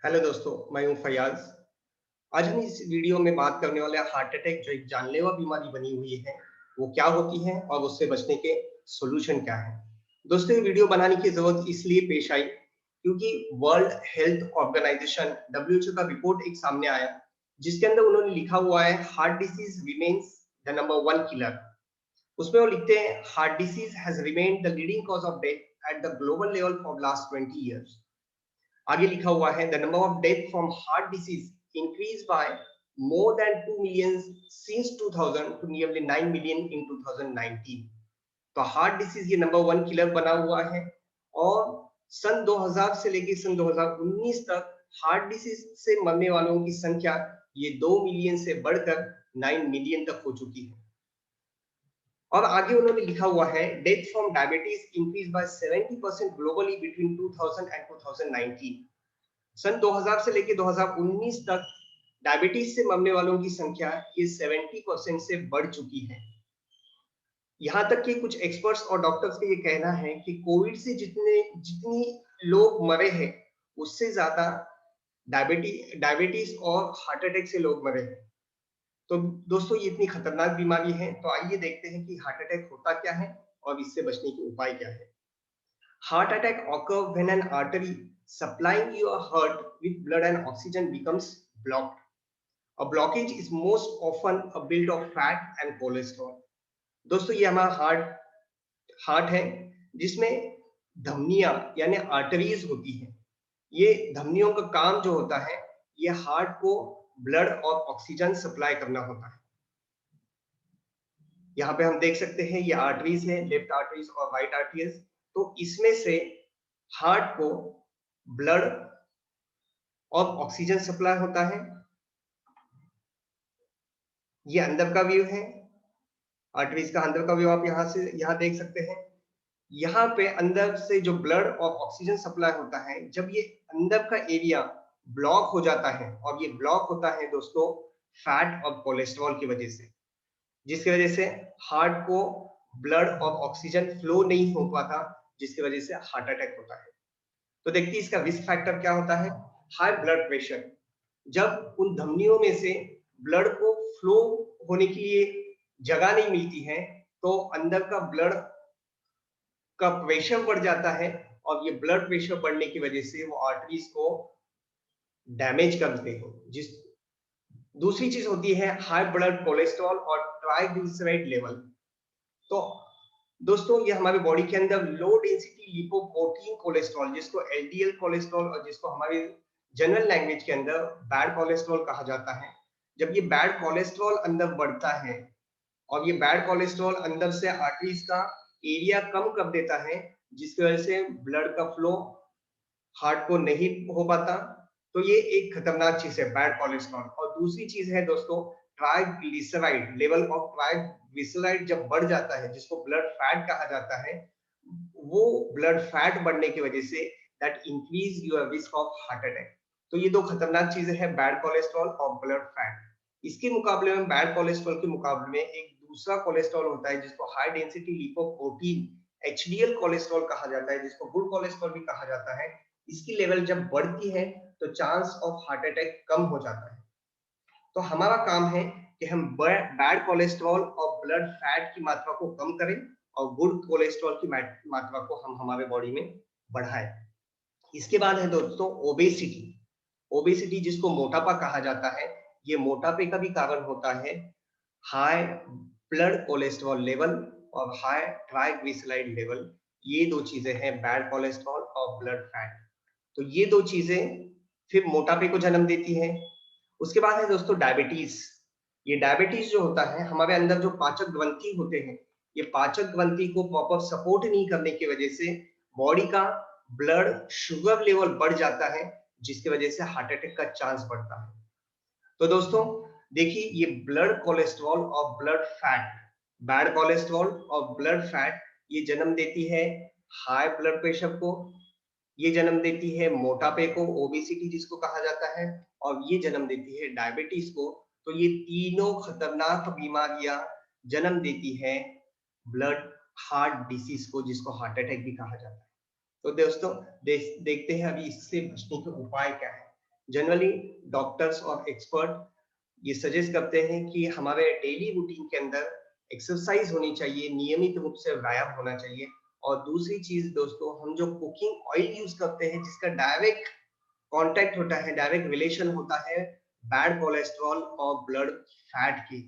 Hello दोस्तों, मैं हूं फयाज। आज हम इस वीडियो में बात करने वाले हैं हार्ट अटैक जो एक जानलेवा बीमारी बनी हुई है, वो क्या होती है और उससे बचने के सॉल्यूशन क्या है। दोस्तों, ये वीडियो बनाने की जरूरत इसलिए पेश आई क्योंकि वर्ल्ड हेल्थ ऑर्गेनाइजेशन डब्ल्यूएचओ का रिपोर्ट एक सामने आया, जिसके अंदर उन्होंने लिखा हुआ है heart disease remains the number one killer. उसमें वो लिखते हैं heart disease has remained the leading cause of death at the global level for last 20 years। आगे लिखा हुआ है the number of death from heart disease increase by more than 2 million since 2000 to nearly 9 million in 2019। तो heart disease ये number one killer बना हुआ है और सन 2000 से लेकर सन 2019 तक हार्ट डिसीज से मरने वालों की संख्या ये 2 मिलियन से बढ़कर 9 मिलियन तक हो चुकी है। और आगे उन्होंने लिखा हुआ है death from diabetes increase by 70% globally between 2000 and 2019। सन 2000 से लेकर 2019 तक डायबिटीज से मरने वालों की संख्या ये 70% से बढ़ चुकी है। यहाँ तक कि कुछ एक्सपर्ट्स और डॉक्टर्स का ये कहना है कि कोविड से जितनी लोग मरे हैं उससे ज्यादा डायबिटीज और हार्ट अटैक से लोग मरे हैं। तो दोस्तों, ये इतनी खतरनाक बीमारी है, तो आइए देखते हैं कि हार्ट अटैक होता क्या है और इससे बचने के उपाय क्या है। Heart attack occur when an artery supplying your heart with blood and oxygen becomes blocked. A blockage is most often a build of fat and cholesterol. दोस्तों, ये हमारा हार्ट है जिसमें धमनियां यानी आर्टरीज होती हैं। ये धमनियों का काम जो होता है ये हार्ट को ब्लड और ऑक्सीजन सप्लाई करना होता है। यहाँ पे हम देख सकते हैं ये आर्टरीज है, लेफ्ट आर्टरीज और राइट आर्टरीज। तो इसमें से हार्ट को ब्लड और ऑक्सीजन सप्लाई होता है। ये अंदर का व्यू है, आर्टरीज का अंदर का व्यू आप यहाँ देख सकते हैं। यहाँ पे अंदर से जो ब्लड और ऑक्सीजन सप्लाई होता है, जब ये अंदर का एरिया ब्लॉक हो जाता है, और ये ब्लॉक होता है दोस्तों फैट और कोलेस्ट्रॉल की वजह से, जिसकी वजह से हार्ट को ब्लड और ऑक्सीजन फ्लो नहीं हो पाता, जिसकी वजह से हार्ट अटैक होता है। तो देखिए इसका रिस्क फैक्टर क्या होता है। हाई ब्लड प्रेशर, जब उन धमनियों में से ब्लड को फ्लो होने के लिए जगह नहीं मिलती है, तो अंदर का ब्लड का प्रेशर बढ़ जाता है, और ये ब्लड प्रेशर बढ़ने की वजह से वो आर्टरीज को डैमेज करते हैं। जिस दूसरी चीज होती है हाई ब्लड कोलेस्ट्रॉल और ट्राइग्लिसराइड लेवल। तो दोस्तों, ये हमारे बॉडी के अंदर लो डेंसिटी लिपोप्रोटीन कोलेस्ट्रॉल, जिसको एलडीएल कोलेस्ट्रॉल और जिसको हमारी जनरल लैंग्वेज के अंदर बैड कोलेस्ट्रॉल कहा जाता है। जब ये बैड कोलेस्ट्रॉल अंदर बढ़ता है और ये बैड कोलेस्ट्रॉल अंदर से आर्टरीज का एरिया कम कर देता है, जिसकी वजह से ब्लड का फ्लो हार्ट को नहीं हो पाता। तो ये एक खतरनाक चीज है बैड कोलेस्ट्रॉल। और दूसरी चीज है दोस्तों ट्राइग्लिसराइड लेवल। ऑफ ट्राइग्लिसराइड जब बढ़ जाता है, जिसको ब्लड फैट कहा जाता है, वो ब्लड फैट बढ़ने की वजह say that increase your risk of heart attack. तो ये दो खतरनाक चीजें हैं, बैड कोलेस्ट्रॉल और ब्लड फैट। इसके मुकाबले में, बैड कोलेस्ट्रॉल के मुकाबले में एक दूसरा कोलेस्ट्रॉल होता है जिसको high density lipoprotein HDL cholesterol कहा जाता है, जिसको गुड कोलेस्ट्रॉल भी कहा जाता है। इसकी लेवल जब बढ़ती है तो चांस ऑफ हार्ट अटैक कम हो जाता है। तो हमारा काम है कि हम बैड कोलेस्ट्रॉल और ब्लड फैट की मात्रा को कम करें और गुड कोलेस्ट्रॉल की मात्रा को हम हमारे बॉडी में बढ़ाएं। इसके बाद है दोस्तों ओबेसिटी। ओबेसिटी जिसको मोटापा कहा जाता है, ये मोटापे का भी कारण होता है। हाई ब्लड कोलेस्ट्रॉल लेवल और हाई ट्राइग्लिसराइड लेवल, ये दो चीजें हैं, बैड कोलेस्ट्रॉल और ब्लड फैट। तो ये दो चीजें फिर मोटापे को जन्म देती है। उसके बाद है दोस्तों डायबिटीज। ये डायबिटीज जो होता है, हमारे अंदर जो पाचक ग्रंथि होते हैं, ये पाचक ग्रंथि को प्रॉपर सपोर्ट नहीं करने की वजह से बॉडी का ब्लड शुगर लेवल बढ़ जाता है, जिसकी वजह से हार्ट अटैक का चांस बढ़ता है। तो दोस्तों देखिए, ये ब्लड कोलेस्ट्रॉल और ब्लड फैट, बैड कोलेस्ट्रॉल और ब्लड फैट, ये जन्म देती है हाई ब्लड प्रेशर को, ये जन्म देती है मोटापे को, ओबेसिटी जिसको कहा जाता है, और ये जन्म देती है डायबिटीज को। तो ये तीनों खतरनाक बीमारियां जन्म देती है ब्लड हार्ट डिसीज को, जिसको हार्ट अटैक भी कहा जाता है। तो दोस्तों देखते हैं अभी इससे बचने के उपाय क्या है। जनरली डॉक्टर्स और एक्सपर्ट ये सजेस्ट करते हैं कि हमारे डेली रूटीन के अंदर एक्सरसाइज होनी चाहिए, नियमित रूप से व्यायाम होना चाहिए। और दूसरी चीज दोस्तों, हम जो कुकिंग ऑयल यूज करते हैं जिसका डायरेक्ट कांटेक्ट होता है, डायरेक्ट रिलेशन होता है बैड कोलेस्ट्रॉल और ब्लड फैट की।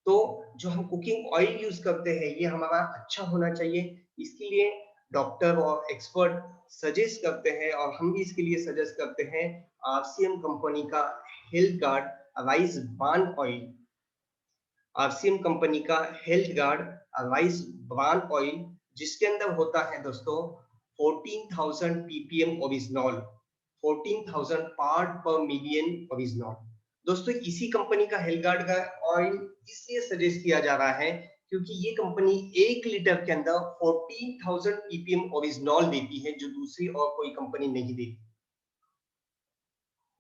तो जो हम कुकिंग ऑयल यूज करते हैं ये हमारा अच्छा होना चाहिए। इसके लिए डॉक्टर और एक्सपर्ट सजेस्ट करते हैं और हम भी इसके लिए सजेस्ट करते हैं आरसीएम कंपनी का health guard rice bran oil. RCM company का health guard rice bran oil, जिसके अंदर होता है दोस्तों 14,000 ppm oryzanol, 14,000 part per million oryzanol. दोस्तों इसी कंपनी का हेल्थ गार्ड का ऑयल इसलिए सजेस्ट किया जा रहा है क्योंकि ये कंपनी 1 लीटर के अंदर 14,000 ppm ओरिजिनॉल देती है, जो दूसरी और कोई कंपनी नहीं देती।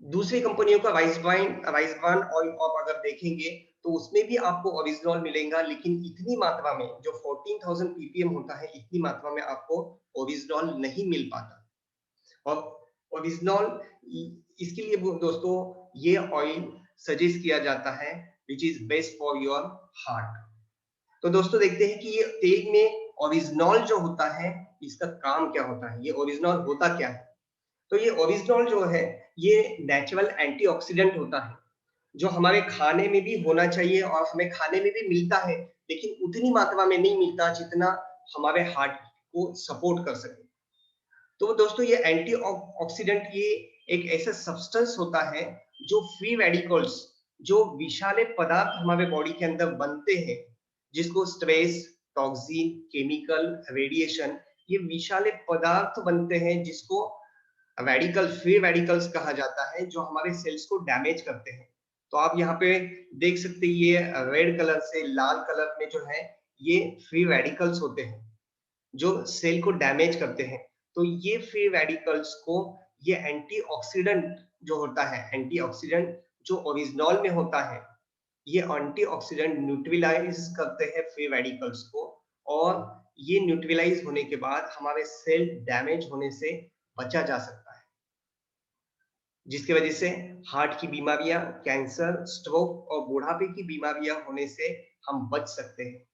दूसरी कंपनियों का राइस ब्रान ऑयल आप अगर देखेंगे तो उसमें भी आपको ओरिजिनॉल मिलेगा, लेकिन इतनी मात्रा में जो 14,000 ppm होता है, इतनी मात्रा में आपको ओरिजिनॉल नहीं मिल पाता। और ओरिजिनॉल इसके लिए दोस्तों ये ऑयल सजेस्ट किया जाता है which is best for your heart. तो दोस्तों देखते हैं कि ये तेल में ओरिजिनॉल जो होता है इसका काम क्या होता है, ये ओरिजिनॉल होता क्या है। तो ये ओरिजिनॉल जो है ये नेचुरल एंटीऑक्सीडेंट होता है, जो हमारे खाने में भी होना चाहिए और हमें खाने में भी मिलता है, लेकिन उतनी मात्रा में नहीं मिलता जितना हमारे हार्ट को सपोर्ट कर सके। तो दोस्तों ये एंटीऑक्सीडेंट ये एक ऐसा सब्सटेंस होता है जो फ्री रेडिकल्स, जो विषाले पदार्थ हमारे बॉडी के अंदर बनते हैं, जिसको स्ट्रेस, टॉक्सिन, केमिकल, रेडिएशन, ये विषाले पदार्थ बनते हैं जिसको रेडिकल फ्री रेडिकल्स कहा जाता है, जो हमारे सेल्स को डैमेज करते हैं। तो आप यहाँ पे देख सकते हैं ये रेड कलर से लाल कलर में जो है ये फ्री रेडिकल्स होते हैं जो सेल को डैमेज करते हैं। तो ये फ्री रेडिकल्स को ये एंटीऑक्सीडेंट जो होता है, एंटीऑक्सीडेंट जो ओरिजिनॉल में होता है, ये एंटीऑक्सीडेंट न्यूट्रलाइज करते हैं फ्री रेडिकल्स को, और ये न्यूट्रलाइज होने के बाद हमारे सेल डैमेज होने से बचा जा सकता है, जिसकी वजह से हार्ट की बीमारियां, कैंसर, स्ट्रोक और बुढ़ापे की बीमारियां होने से हम बच सकते हैं।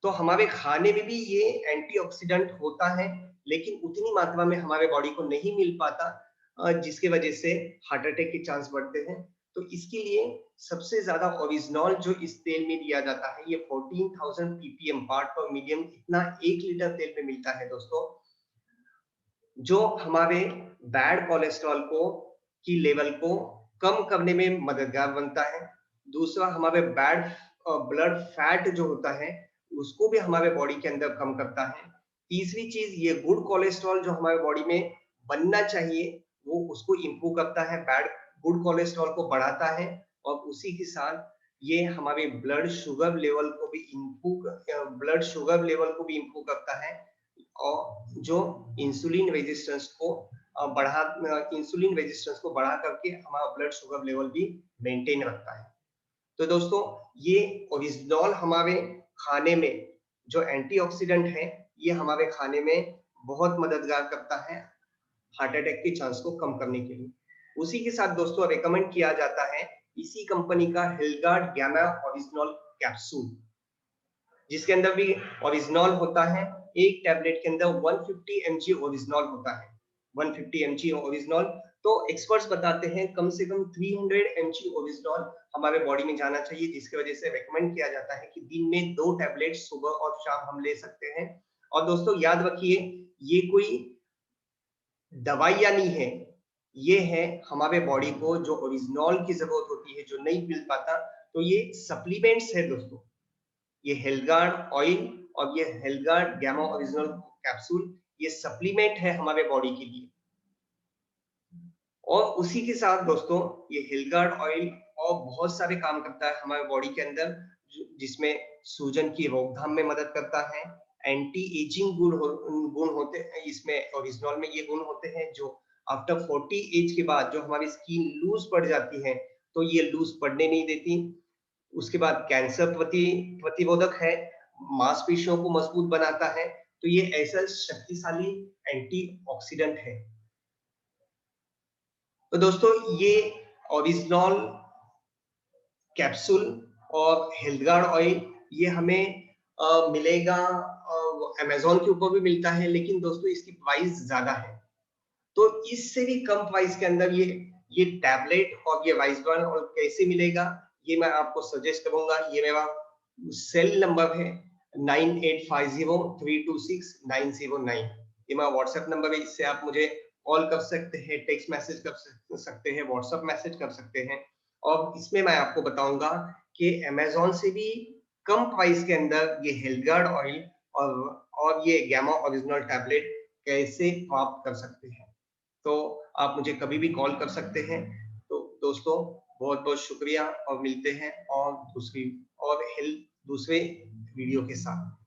तो हमारे खाने में भी ये एंटीऑक्सीडेंट होता है, लेकिन उतनी मात्रा में हमारे बॉडी को नहीं मिल पाता, जिसकी वजह से हार्ट अटैक के चांस बढ़ते हैं। तो इसके लिए सबसे ज्यादा ओरिजिनॉल जो इस तेल में दिया जाता है, ये 14,000 ppm पार्ट पर मिलियन, इतना 1 लीटर तेल में मिलता है दोस्तों, जो हमारे बैड कोलेस्ट्रॉल को की लेवल को कम करने में मददगार बनता है। दूसरा, हमारे बैड ब्लड फैट जो होता है उसको भी हमारे बॉडी के अंदर कम करता है। तीसरी चीज, ये गुड कोलेस्ट्रॉल जो हमारे बॉडी में बनना चाहिए वो उसको इम्प्रूव करता है, बैड गुड कोलेस्ट्रॉल को बढ़ाता है। और उसी के साथ ये हमारे ब्लड शुगर लेवल को भी इम्प्रूव करता है, और जो इंसुलिन रेजिस्टेंस को बढ़ा करके हमारा ब्लड शुगर लेवल भी मेंटेन रखता है। तो दोस्तों ये ओरिजिनॉल हमारे खाने में जो एंटीऑक्सीडेंट है ये हमारे खाने में बहुत मददगार करता है हार्ट अटैक के चांस को कम करने के लिए। उसी के साथ दोस्तों रिकमेंड किया जाता है इसी कंपनी का हेलगार्ड गैमा ओरिजिनॉल कैप्सूल, जिसके अंदर भी ओरिजिनॉल होता है। एक टैबलेट के अंदर 150 mg ओरिजिनॉल होता है, 150 mg ओरिजिनॉल। तो एक्सपर्ट्स बताते हैं कम से कम 300 mg ओरिजिनॉल हमारे बॉडी में जाना चाहिए, जिसकी वजह से रेकमेंड किया जाता है कि दिन में 2 टैबलेट सुबह और शाम हम ले सकते हैं। और दोस्तों याद रखिए, ये कोई दवाइयां नहीं है, ये है हमारे बॉडी को जो ओरिजिनॉल की जरूरत होती है, जो नहीं मिल पाता, तो ये सप्लीमेंट्स है दोस्तों। ये हेलगार्ड ऑयल और ये हेलगार्ड गैमा ओरिजिनल कैप्सूल, ये सप्लीमेंट है हमारे बॉडी के लिए। और उसी के साथ दोस्तों ये हेलगार्ड ऑयल और बहुत सारे काम करता है हमारे बॉडी के अंदर, जिसमें सूजन की रोकथाम में मदद करता है। एंटी एजिंग गुण होते हैं इसमें, ओरिजिनॉल में ये गुण होते हैं जो आफ्टर 40 एज के बाद जो हमारी स्किन लूज पड़ जाती है, तो ये लूज पड़ने नहीं देती। उसके बाद कैंसर प्रतिरोधक है, मांसपेशियों को मजबूत बनाता है। तो ये ऐसा शक्तिशाली एंटीऑक्सीडेंट है। तो दोस्तों ये ओरिजिनल कैप्सूल और हेल्थगार्ड ऑयल ये हमें मिलेगा, अमेज़न के ऊपर भी मिलता है, लेकिन दोस्तों इसकी प्राइस ज़्यादा है। तो इससे भी कम प्राइस के अंदर ये टैबलेट और ये वाइसबर्न और कैसे मिलेगा, ये मैं आपको सजेस्ट करूंगा। ये मेरा सेल नंबर है 9850326909। ये मेरा व्हाट्सएप नंबर है, इससे आप मुझे कॉल कर सकते हैं, टेक्स्ट मैसेज कर सकते हैं, व्हाट्सएप मैसेज कर सकते हैं। और इसमें मैं आपको बताऊंगा कि अमेज़न से भी कम प्राइस के अंदर ये हेल्थगार्ड ऑयल और ये गैमा ओरिजिनल टैबलेट कैसे प्राप्त कर सकते हैं। तो आप मुझे कभी भी कॉल कर सकते हैं। तो दोस्तों बहुत-बहुत शुक्रिया और मिलते हैं और दूसरी और हेल्थ दूसरे वीडियो के साथ।